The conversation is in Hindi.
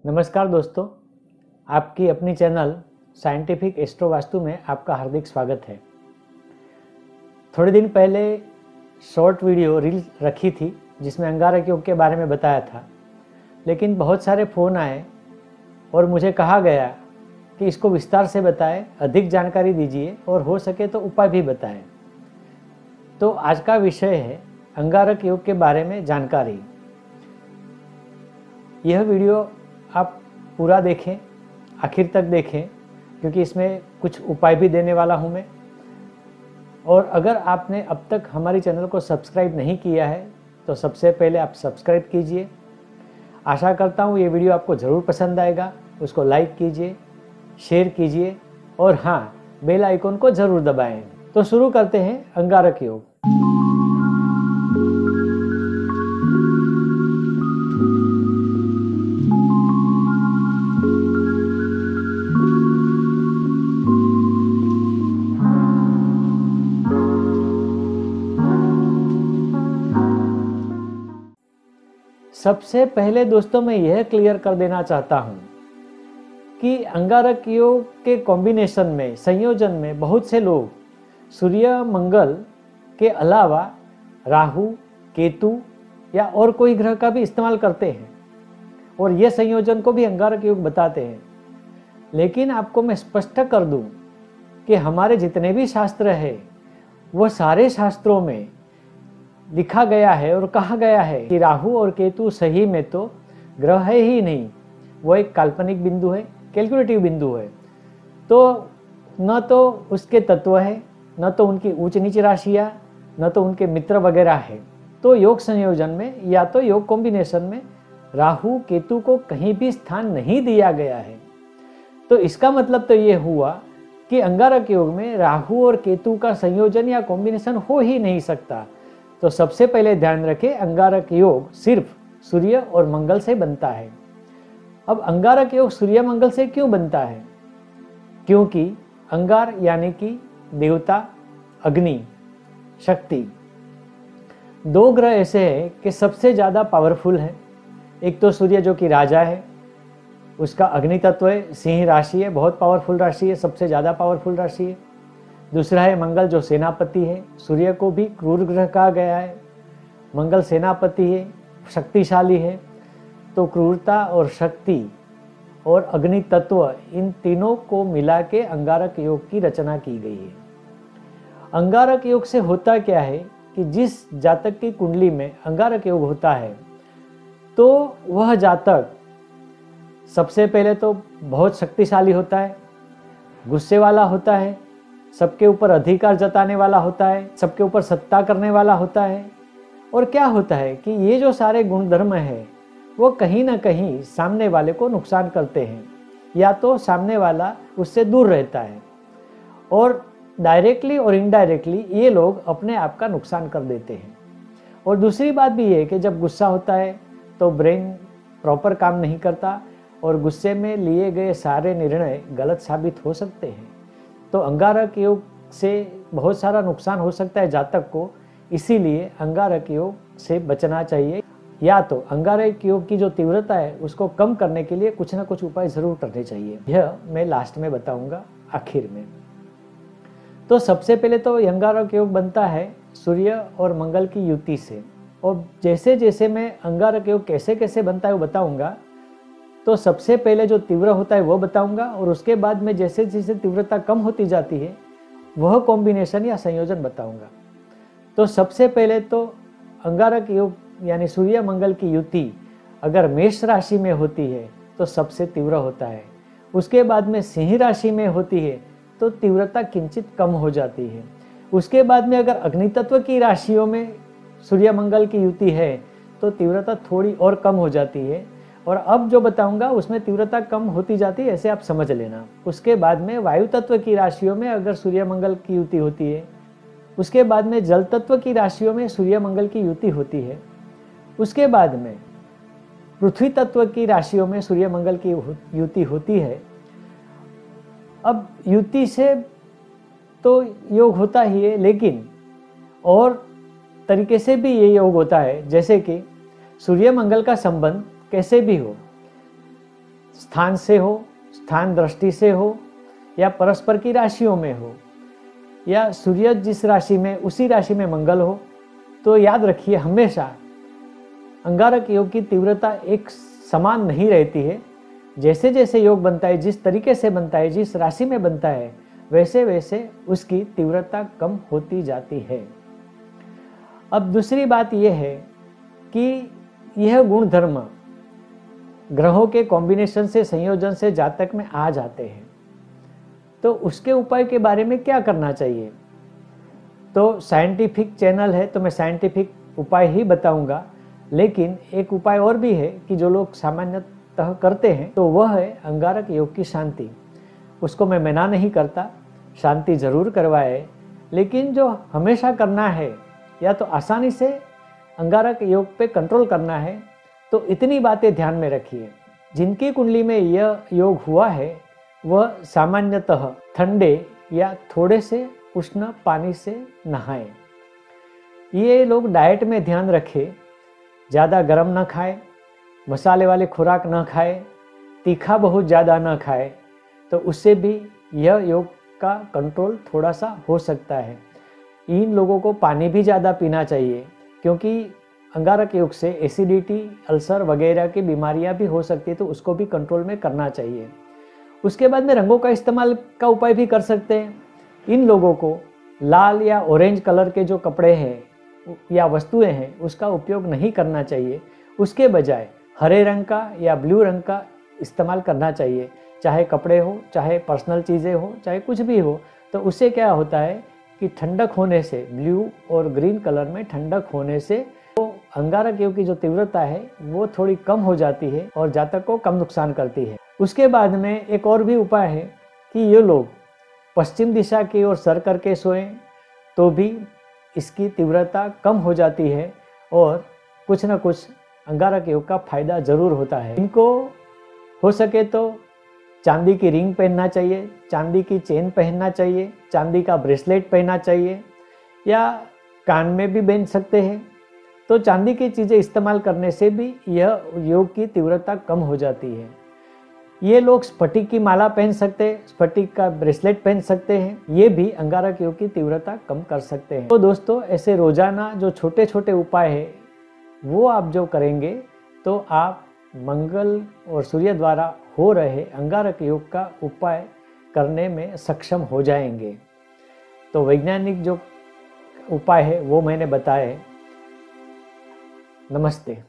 नमस्कार दोस्तों, आपकी अपनी चैनल साइंटिफिक एस्ट्रो वास्तु में आपका हार्दिक स्वागत है। थोड़े दिन पहले शॉर्ट वीडियो रील रखी थी जिसमें अंगारक योग के बारे में बताया था, लेकिन बहुत सारे फ़ोन आए और मुझे कहा गया कि इसको विस्तार से बताएं, अधिक जानकारी दीजिए और हो सके तो उपाय भी बताएं। तो आज का विषय है अंगारक योग के बारे में जानकारी। यह वीडियो आप पूरा देखें, आखिर तक देखें, क्योंकि इसमें कुछ उपाय भी देने वाला हूं मैं। और अगर आपने अब तक हमारी चैनल को सब्सक्राइब नहीं किया है तो सबसे पहले आप सब्सक्राइब कीजिए। आशा करता हूं ये वीडियो आपको ज़रूर पसंद आएगा। उसको लाइक कीजिए, शेयर कीजिए और हाँ, बेल आइकन को ज़रूर दबाएं। तो शुरू करते हैं अंगारक योग। सबसे पहले दोस्तों मैं यह क्लियर कर देना चाहता हूं कि अंगारक योग के कॉम्बिनेशन में, संयोजन में बहुत से लोग सूर्य मंगल के अलावा राहु, केतु या और कोई ग्रह का भी इस्तेमाल करते हैं और यह संयोजन को भी अंगारक योग बताते हैं। लेकिन आपको मैं स्पष्ट कर दूं कि हमारे जितने भी शास्त्र है वह सारे शास्त्रों में लिखा गया है और कहा गया है कि राहु और केतु सही में तो ग्रह है ही नहीं, वो एक काल्पनिक बिंदु है, कैलकुलेटिव बिंदु है। तो न तो उसके तत्व है, न तो उनकी ऊंच नीच राशियाँ, न तो उनके मित्र वगैरह है। तो योग संयोजन में या तो योग कॉम्बिनेशन में राहु केतु को कहीं भी स्थान नहीं दिया गया है। तो इसका मतलब तो ये हुआ कि अंगारक योग में राहु और केतु का संयोजन या कॉम्बिनेशन हो ही नहीं सकता। तो सबसे पहले ध्यान रखें, अंगारक योग सिर्फ सूर्य और मंगल से बनता है। अब अंगारक योग सूर्य मंगल से क्यों बनता है? क्योंकि अंगार यानी कि देवता, अग्नि, शक्ति, दो ग्रह ऐसे हैं कि सबसे ज़्यादा पावरफुल है। एक तो सूर्य जो कि राजा है, उसका अग्नि तत्व है, सिंह राशि है, बहुत पावरफुल राशि है, सबसे ज़्यादा पावरफुल राशि है। दूसरा है मंगल जो सेनापति है। सूर्य को भी क्रूर ग्रह कहा गया है। मंगल सेनापति है, शक्तिशाली है। तो क्रूरता और शक्ति और अग्नि तत्व, इन तीनों को मिला के अंगारक योग की रचना की गई है। अंगारक योग से होता क्या है कि जिस जातक की कुंडली में अंगारक योग होता है तो वह जातक सबसे पहले तो बहुत शक्तिशाली होता है, गुस्से वाला होता है, सबके ऊपर अधिकार जताने वाला होता है, सबके ऊपर सत्ता करने वाला होता है। और क्या होता है कि ये जो सारे गुण धर्म है वो कहीं ना कहीं सामने वाले को नुकसान करते हैं, या तो सामने वाला उससे दूर रहता है और डायरेक्टली और इनडायरेक्टली ये लोग अपने आप का नुकसान कर देते हैं। और दूसरी बात भी है कि जब गुस्सा होता है तो ब्रेन प्रॉपर काम नहीं करता और गुस्से में लिए गए सारे निर्णय गलत साबित हो सकते हैं। तो अंगारक योग से बहुत सारा नुकसान हो सकता है जातक को, इसीलिए अंगारक योग से बचना चाहिए। या तो अंगारक योग की जो तीव्रता है उसको कम करने के लिए कुछ ना कुछ उपाय जरूर करने चाहिए। यह मैं लास्ट में बताऊंगा, आखिर में। तो सबसे पहले तो अंगारक योग बनता है सूर्य और मंगल की युति से। और जैसे जैसे मैं अंगारक योग कैसे कैसे बनता है वो बताऊंगा, तो सबसे पहले जो तीव्र होता है वो बताऊंगा और उसके बाद में जैसे जैसे तीव्रता कम होती जाती है वह कॉम्बिनेशन या संयोजन बताऊंगा। तो सबसे पहले तो अंगारक योग यानी सूर्य मंगल की युति अगर मेष राशि में होती है तो सबसे तीव्र होता है। उसके बाद में सिंह राशि में होती है तो तीव्रता किंचित कम हो जाती है। उसके बाद में अगर अग्नि तत्व की राशियों में सूर्य मंगल की युति है तो तीव्रता थोड़ी और कम हो जाती है। और अब जो बताऊंगा उसमें तीव्रता कम होती जाती है, ऐसे आप समझ लेना। उसके बाद में वायु तत्व की राशियों में अगर सूर्य मंगल की युति होती है, उसके बाद में जल तत्व की राशियों में सूर्य मंगल की युति होती है, उसके बाद में पृथ्वी तत्व की राशियों में सूर्य मंगल की युति होती है। अब युति से तो योग होता ही है, लेकिन और तरीके से भी ये योग होता है, जैसे कि सूर्य मंगल का संबंध कैसे भी हो, स्थान से हो, स्थान दृष्टि से हो, या परस्पर की राशियों में हो, या सूर्य जिस राशि में उसी राशि में मंगल हो, तो याद रखिए हमेशा अंगारक योग की तीव्रता एक समान नहीं रहती है। जैसे जैसे योग बनता है, जिस तरीके से बनता है, जिस राशि में बनता है, वैसे वैसे उसकी तीव्रता कम होती जाती है। अब दूसरी बात यह है कि यह गुण धर्म ग्रहों के कॉम्बिनेशन से, संयोजन से जातक में आ जाते हैं, तो उसके उपाय के बारे में क्या करना चाहिए। तो साइंटिफिक चैनल है तो मैं साइंटिफिक उपाय ही बताऊंगा, लेकिन एक उपाय और भी है कि जो लोग सामान्यतः करते हैं, तो वह है अंगारक योग की शांति। उसको मैं मना नहीं करता, शांति जरूर करवाए, लेकिन जो हमेशा करना है या तो आसानी से अंगारक योग पे कंट्रोल करना है, तो इतनी बातें ध्यान में रखिए। जिनकी कुंडली में यह योग हुआ है वह सामान्यतः ठंडे या थोड़े से उष्ण पानी से नहाएं। ये लोग डाइट में ध्यान रखें, ज़्यादा गर्म न खाए, मसाले वाले खुराक न खाए, तीखा बहुत ज़्यादा न खाए, तो उससे भी यह योग का कंट्रोल थोड़ा सा हो सकता है। इन लोगों को पानी भी ज़्यादा पीना चाहिए, क्योंकि अंगारक योग से एसिडिटी, अल्सर वगैरह की बीमारियां भी हो सकती है, तो उसको भी कंट्रोल में करना चाहिए। उसके बाद में रंगों का इस्तेमाल का उपाय भी कर सकते हैं। इन लोगों को लाल या ऑरेंज कलर के जो कपड़े हैं या वस्तुएं हैं उसका उपयोग नहीं करना चाहिए। उसके बजाय हरे रंग का या ब्लू रंग का इस्तेमाल करना चाहिए, चाहे कपड़े हो, चाहे पर्सनल चीज़ें हो, चाहे कुछ भी हो। तो उससे क्या होता है कि ठंडक होने से, ब्लू और ग्रीन कलर में ठंडक होने से तो अंगारक योग की जो तीव्रता है वो थोड़ी कम हो जाती है और जातक को कम नुकसान करती है। उसके बाद में एक और भी उपाय है कि ये लोग पश्चिम दिशा की ओर सर करके सोएं, तो भी इसकी तीव्रता कम हो जाती है और कुछ न कुछ अंगारक योग का फायदा जरूर होता है। इनको हो सके तो चांदी की रिंग पहनना चाहिए, चांदी की चेन पहनना चाहिए, चांदी का ब्रेसलेट पहनना चाहिए, या कान में भी पहन सकते हैं। तो चांदी की चीज़ें इस्तेमाल करने से भी यह योग की तीव्रता कम हो जाती है। ये लोग स्फटिक की माला पहन सकते हैं, स्फटिक का ब्रेसलेट पहन सकते हैं, ये भी अंगारक योग की तीव्रता कम कर सकते हैं। तो दोस्तों, ऐसे रोजाना जो छोटे छोटे उपाय हैं वो आप जो करेंगे तो आप मंगल और सूर्य द्वारा हो रहे अंगारक योग का उपाय करने में सक्षम हो जाएंगे। तो वैज्ञानिक जो उपाय है वो मैंने बताए। नमस्ते।